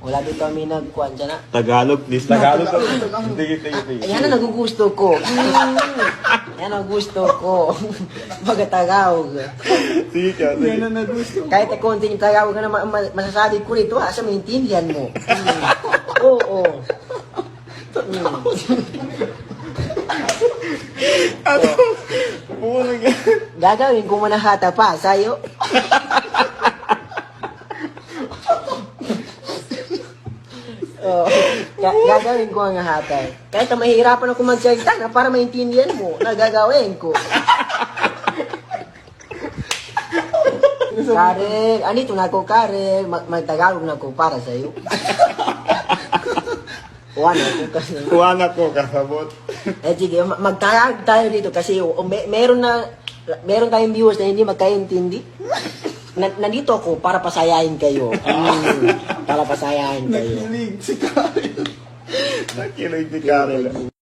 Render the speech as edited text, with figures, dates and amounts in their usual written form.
Wala dito kami nagkuhan dyan na. Tagalog, please. Tagalog. Sige. Yan ang nagugusto ko. Yan ang gusto ko. Pagkatagawag. Sige ka, sige. Yan ang nagusto. Kahit na konting tagawag na masasabi ko rito, asa maintindihan mo. Oo. Gagawin ko muna hata pa sa'yo. Gagawin ko ang hatay. Kahit na mahihirapan ako magsalita na para maintindihan mo, nagagawin ko. Karel, anito na ako, Karel. Magtagalog na ako para sa'yo. Kuha na ko, kasabot. Sige, magtagalog tayo dito kasi meron tayong viewers na hindi magkaintindi. Nandito ako para pasayahin kayo. Para pasayahin kayo. Nakilig si Karen. Nakilig si Karel.